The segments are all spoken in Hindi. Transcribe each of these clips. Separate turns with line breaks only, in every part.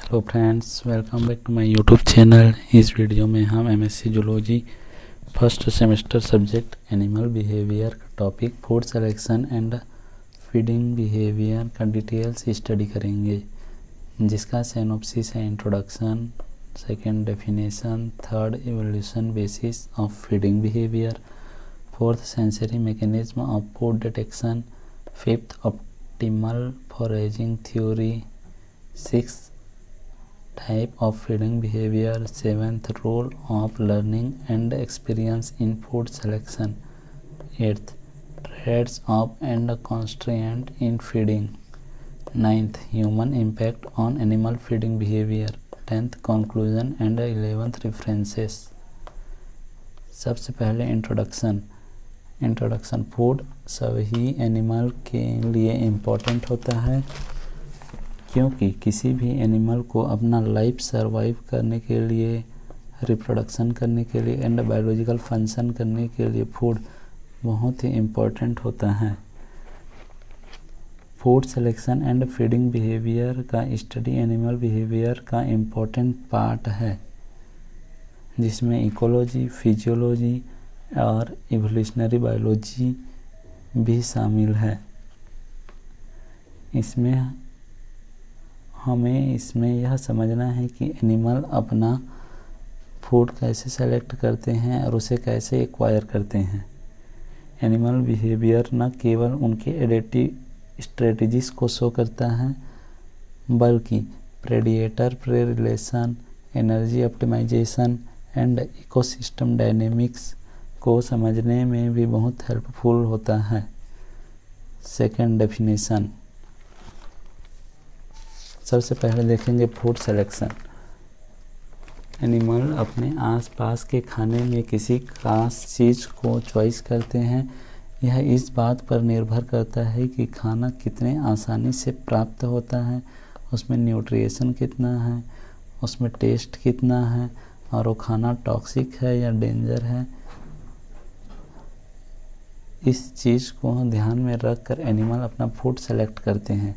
Hello friends, welcome back to my YouTube channel. इस वीडियो में हम MSc zoology first semester subject animal behaviour का topic food selection and feeding behaviour का डिटेल्स स्टडी करेंगे, जिसका सिनॉप्सिस है introduction, second definition, third evolution basis of feeding behaviour, fourth sensory mechanism of food detection, fifth optimal foraging theory, sixth type of feeding behavior, seventh role of learning and experience in food selection, eighth traits of and constraint in feeding, ninth human impact on animal feeding behavior, 10th conclusion and 11th references। सबसे पहले इंट्रोडक्शन फूड सभी एनिमल के लिए इम्पोर्टेंट होता है, क्योंकि किसी भी एनिमल को अपना लाइफ सरवाइव करने के लिए, रिप्रोडक्शन करने के लिए एंड बायोलॉजिकल फंक्शन करने के लिए फूड बहुत ही इम्पोर्टेंट होता है। Food selection and feeding behaviour का स्टडी एनिमल बिहेवियर का इम्पोर्टेंट पार्ट है, जिसमें इकोलॉजी, फिजियोलॉजी और इवोल्यूशनरी बायोलॉजी भी शामिल है। हमें यह समझना है कि एनिमल अपना फूड कैसे सेलेक्ट करते हैं और उसे कैसे एक्वायर करते हैं। एनिमल बिहेवियर न केवल उनके एडेप्टिव स्ट्रेटजीज को शो करता है, बल्कि predator prey relation, energy optimisation and ecosystem dynamics को समझने में भी बहुत हेल्पफुल होता है। सेकंड डेफिनेशन, सबसे पहले देखेंगे फूड सिलेक्शन। एनिमल अपने आसपास के खाने में किसी खास चीज़ को चॉइस करते हैं। यह इस बात पर निर्भर करता है कि खाना कितने आसानी से प्राप्त होता है, उसमें न्यूट्रिशन कितना है, उसमें टेस्ट कितना है और वो खाना टॉक्सिक है या डेंजर है। इस चीज़ को ध्यान में रख कर एनिमल अपना फूड सेलेक्ट करते हैं।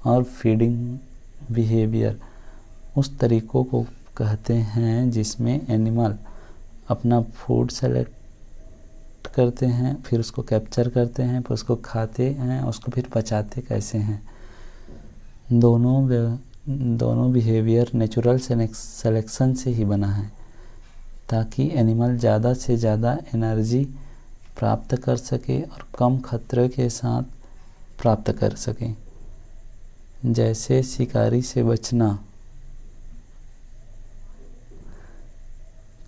और फीडिंग बिहेवियर उस तरीक़ों को कहते हैं जिसमें एनिमल अपना फूड सेलेक्ट करते हैं, फिर उसको कैप्चर करते हैं, फिर उसको खाते हैं, उसको फिर पचाते कैसे हैं। दोनों बिहेवियर नेचुरल सिलेक्शन से ही बना है, ताकि एनिमल ज़्यादा से ज़्यादा एनर्जी प्राप्त कर सके और कम खतरे के साथ प्राप्त कर सके। जैसे शिकारी से बचना,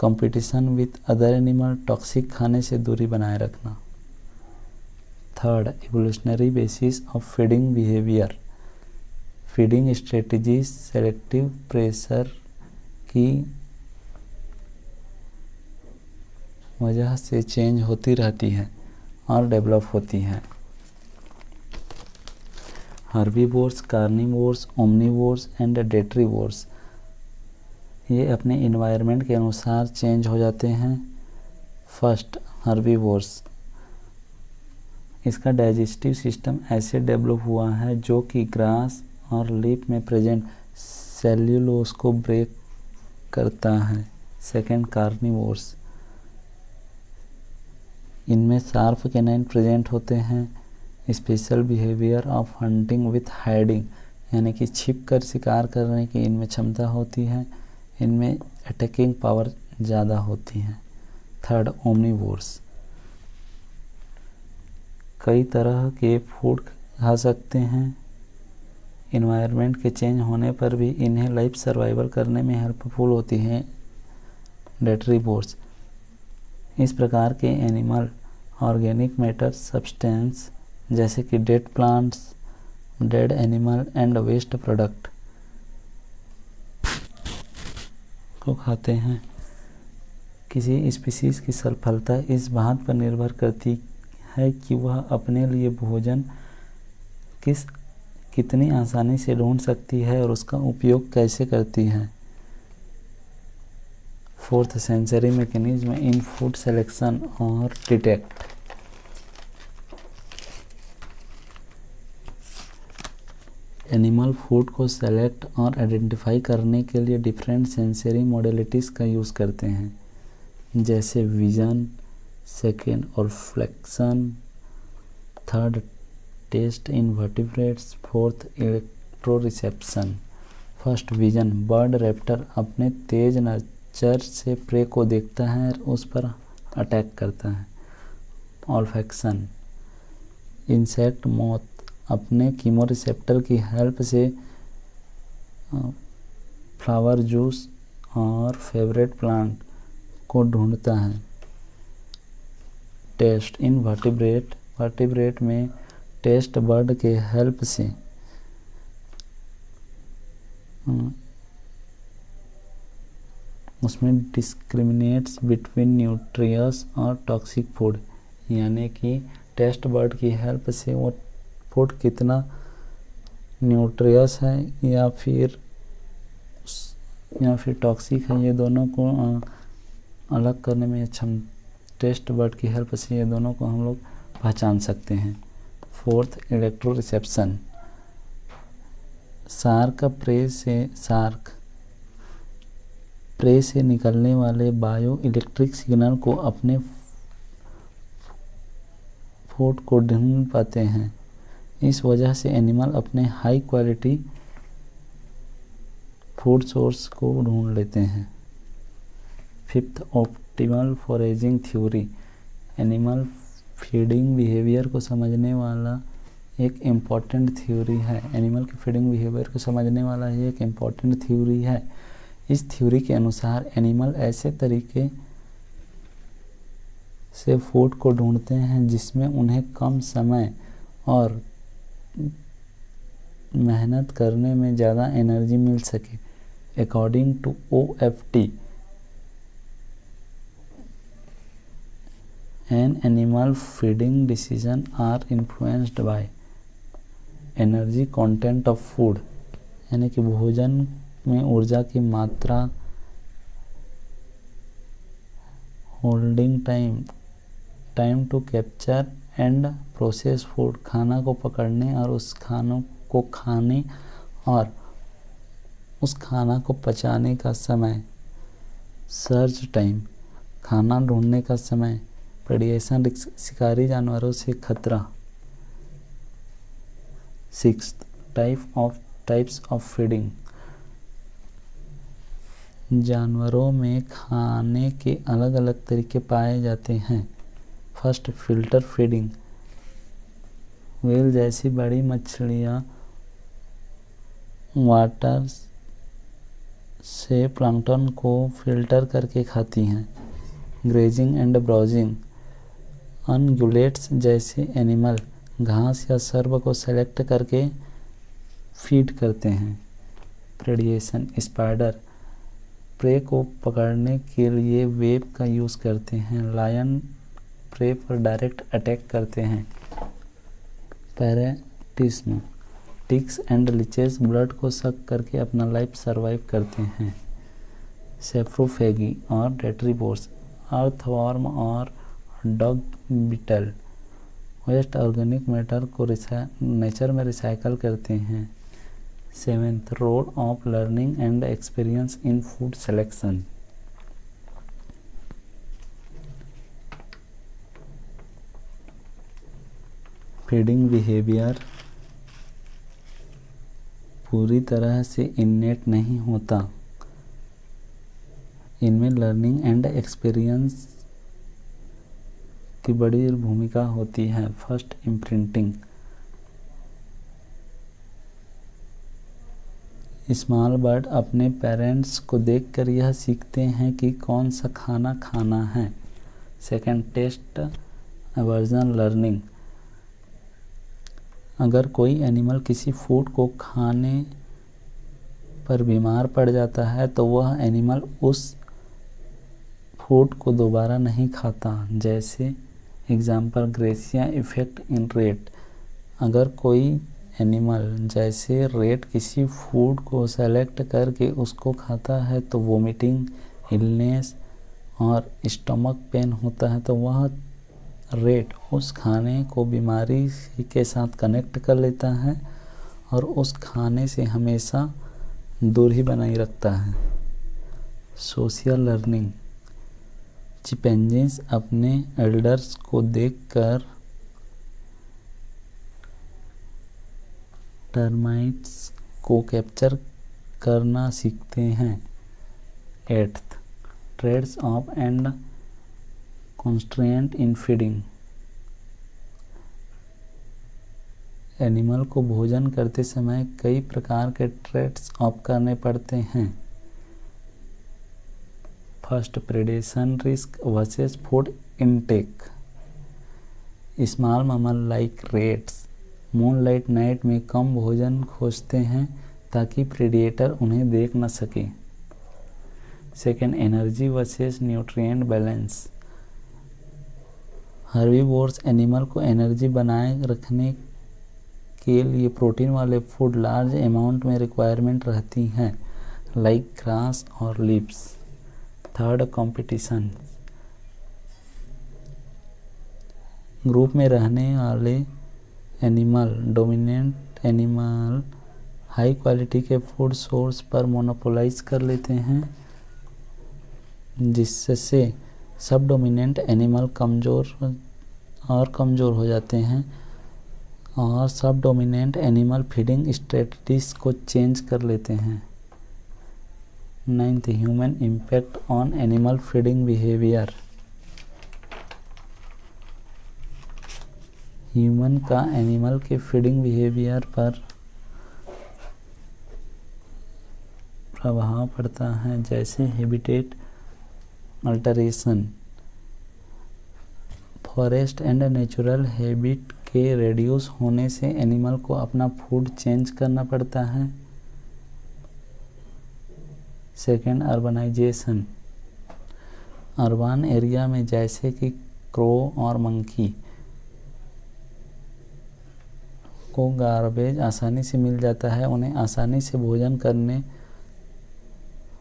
competition with other animal, toxic खाने से दूरी बनाए रखना। Third, evolutionary basis of feeding behaviour. Feeding strategies selective pressure की वजह से चेंज होती रहती है और डेवलप होती है। हर्बीवोर्स, कार्निवोर्स, ओमनीवोर्स एंड डेट्रीवोर्स ये अपने इन्वायरमेंट के अनुसार चेंज हो जाते हैं। फर्स्ट, हर्बीवोर्स, इसका डाइजेस्टिव सिस्टम ऐसे डेवलप हुआ है जो कि ग्रास और लीफ में प्रेजेंट सेल्यूलोज को ब्रेक करता है। सेकंड, कार्निवोर्स, इनमें शार्प कैनाइन प्रेजेंट होते हैं। Special behaviour of hunting with hiding, यानी कि छिप कर शिकार करने की इनमें क्षमता होती है। इनमें अटैकिंग पावर ज़्यादा होती है। थर्ड, ओमनीवोर्स, कई तरह के फूड खा सकते हैं। इन्वायरमेंट के चेंज होने पर भी इन्हें लाइफ सर्वाइवल करने में हेल्पफुल होती हैं। डेट्रीवोर्स, इस प्रकार के एनिमल ऑर्गेनिक मैटर सब्सटेंस जैसे कि dead plants, dead animal and waste product को खाते हैं। किसी स्पीशीज़ की सफलता इस बात पर निर्भर करती है कि वह अपने लिए भोजन कितनी आसानी से ढूंढ सकती है और उसका उपयोग कैसे करती है। Fourth, sensory mechanism in food selection और डिटेक्ट। एनिमल फूड को सेलेक्ट और आइडेंटिफाई करने के लिए डिफरेंट सेंसरी मॉडलिटीज़ का यूज़ करते हैं, जैसे vision, second olfaction, third taste in vertebrates, fourth electroreception. First vision, bird raptor अपने तेज नज़र से प्रे को देखता है और उस पर अटैक करता है। ऑल्फैक्शन, इंसेक्ट मोथ अपने कीमोरिसेप्टर की हेल्प से फ्लावर जूस और फेवरेट प्लांट को ढूंढता है। टेस्ट इन वर्टिब्रेट, वर्टिब्रेट में टेस्ट बर्ड के हेल्प से उसमें डिस्क्रिमिनेट्स बिटवीन न्यूट्रियस और टॉक्सिक फूड, यानी कि टेस्ट बर्ड की हेल्प से वो फूड कितना न्यूट्रियस है या फिर टॉक्सिक है, ये दोनों को अलग करने में सक्षम, टेस्ट बर्ड की हेल्प से ये दोनों को हम लोग पहचान सकते हैं। फोर्थ इलेक्ट्रोरिसेप्शन, शार्क प्रे से निकलने वाले बायो इलेक्ट्रिक सिग्नल को अपने फूड को ढूंढ पाते हैं। इस वजह से एनिमल अपने हाई क्वालिटी फूड सोर्स को ढूंढ लेते हैं। Fifth optimal foraging theory, animal feeding behaviour को समझने वाला एक इम्पॉर्टेंट थ्योरी है। एनिमल की फीडिंग बिहेवियर को समझने वाला ये एक इम्पॉर्टेंट थ्योरी है। इस थ्योरी के अनुसार एनिमल ऐसे तरीके से फूड को ढूंढते हैं जिसमें उन्हें कम समय और मेहनत करने में ज़्यादा एनर्जी मिल सके। According to OFT, an animal feeding decision are influenced by energy content of food, यानी कि भोजन में ऊर्जा की मात्रा, holding time to capture and process food, खाना को पकड़ने और उस खानों को खाने और उस खाना को पचाने का समय, सर्च टाइम, खाना ढूंढने का समय, प्रेडिएशन, शिकारी जानवरों से खतरा। सिक्स्थ टाइप्स ऑफ फीडिंग, जानवरों में खाने के अलग अलग तरीके पाए जाते हैं। फर्स्ट फिल्टर फीडिंग, व्हेल जैसी बड़ी मछलियाँ वाटर से प्लैंकटन को फिल्टर करके खाती हैं। ग्रेजिंग एंड ब्राउजिंग, अनगुलेट्स जैसे एनिमल घास या सर्व को सेलेक्ट करके फीड करते हैं। प्रेडिएशन, स्पाइडर प्रे को पकड़ने के लिए वेब का यूज़ करते हैं। लायन प्रे पर डायरेक्ट अटैक करते हैं। पैरेटिज्म, टिक्स एंड लीचेस ब्लड को सक करके अपना लाइफ सर्वाइव करते हैं। सेफ्रोफेगी और डेट्रीपोर्स, अर्थवर्म और dung beetle waste organic matter को नेचर में रिसाइकल करते हैं। Seventh, role of learning and experience in food selection, feeding behaviour पूरी तरह से इन्नेट नहीं होता, इनमें लर्निंग एंड एक्सपीरियंस की बड़ी भूमिका होती है। फर्स्ट, इम्प्रिंटिंग, स्मॉल बर्ड अपने पेरेंट्स को देखकर यह सीखते हैं कि कौन सा खाना खाना है। सेकंड, टेस्ट एवर्जन लर्निंग, अगर कोई एनिमल किसी फूड को खाने पर बीमार पड़ जाता है तो वह एनिमल उस फूड को दोबारा नहीं खाता। जैसे example, gratia effect in rate, अगर कोई एनिमल जैसे रेट किसी फूड को सेलेक्ट करके उसको खाता है तो वोमिटिंग, इलनेस और स्टमक पेन होता है, तो वह रेट उस खाने को बीमारी के साथ कनेक्ट कर लेता है और उस खाने से हमेशा दूरी बनाए रखता है। सोशल लर्निंग, चिंपैंजीज अपने एल्डर्स को देखकर टर्माइट्स को कैप्चर करना सीखते हैं। 8th, tradeoffs and constraint in feeding. Animal को भोजन करते समय कई प्रकार के ट्रेड्स ऑफ करने पड़ते हैं। First, predation risk versus food intake. Small mammal like rates moonlight night में कम भोजन खोजते हैं ताकि प्रेडिएटर उन्हें देख न सके। Second, energy versus nutrient balance. Herbivores animal को एनर्जी बनाए रखने के लिए प्रोटीन वाले फूड लार्ज अमाउंट में रिक्वायरमेंट रहती हैं, लाइक ग्रास और लीव्स। Third, competition. ग्रुप में रहने वाले animal, dominant animal high quality के फूड सोर्स पर मोनोपोलाइज कर लेते हैं, जिससे सब डोमिनेंट एनिमल कमज़ोर हो जाते हैं और सब डोमिनेंट एनिमल फीडिंग स्ट्रेटजीज को चेंज कर लेते हैं। 9th, human impact on animal feeding behaviour. Human का एनिमल के फीडिंग बिहेवियर पर प्रभाव पड़ता है, जैसे habitat alteration. Forest and natural habit के रेड्यूस होने से एनिमल को अपना फूड चेंज करना पड़ता है। Second, urbanisation. अर्बन एरिया में जैसे कि क्रो और मंकी को गार्बेज आसानी से मिल जाता है, उन्हें आसानी से भोजन करने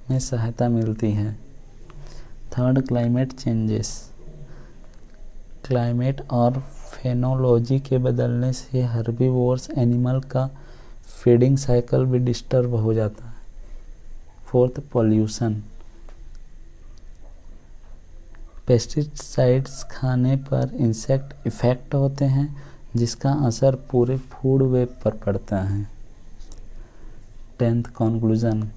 में सहायता मिलती है। Third, climate changes. क्लाइमेट और फेनोलॉजी के बदलने से हर्बीवोर्स एनिमल का फीडिंग साइकिल भी डिस्टर्ब हो जाता है। Fourth, pollution. पेस्टिसाइड्स खाने पर इंसेक्ट इफेक्ट होते हैं, जिसका असर पूरे फूड वेब पर पड़ता है। 10th, conclusion.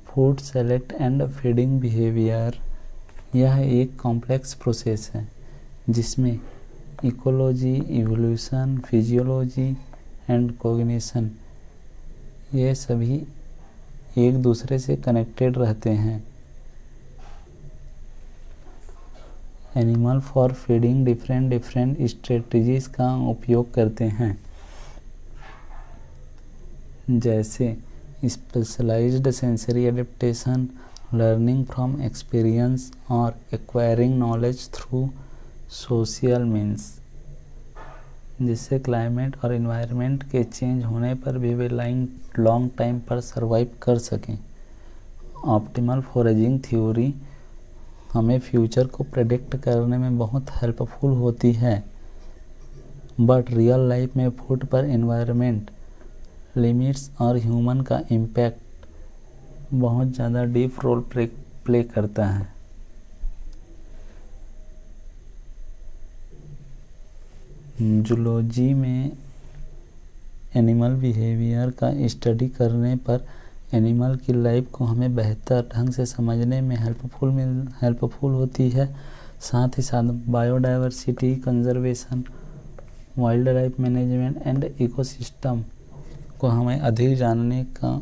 Food select and feeding behaviour यह एक कॉम्प्लेक्स प्रोसेस है जिसमें ecology, evolution, physiology and cognition ये सभी एक दूसरे से कनेक्टेड रहते हैं। Animal for feeding different strategies का उपयोग करते हैं, जैसे specialised sensory adaptation, learning from experience और acquiring knowledge through social means, जिससे क्लाइमेट और इन्वायरमेंट के चेंज होने पर भी वे लॉन्ग टाइम पर सर्वाइव कर सकें। ऑप्टिमल फॉरेजिंग थ्योरी हमें फ्यूचर को प्रेडिक्ट करने में बहुत हेल्पफुल होती है, बट रियल लाइफ में फूड पर एनवायरनमेंट लिमिट्स और ह्यूमन का इम्पैक्ट बहुत ज़्यादा डीप रोल प्ले करता है। जूलॉजी में एनिमल बिहेवियर का स्टडी करने पर एनिमल की लाइफ को हमें बेहतर ढंग से समझने में हेल्पफुल होती है। साथ ही साथ biodiversity conservation, wild life management and ecosystem को हमें अधिक जानने का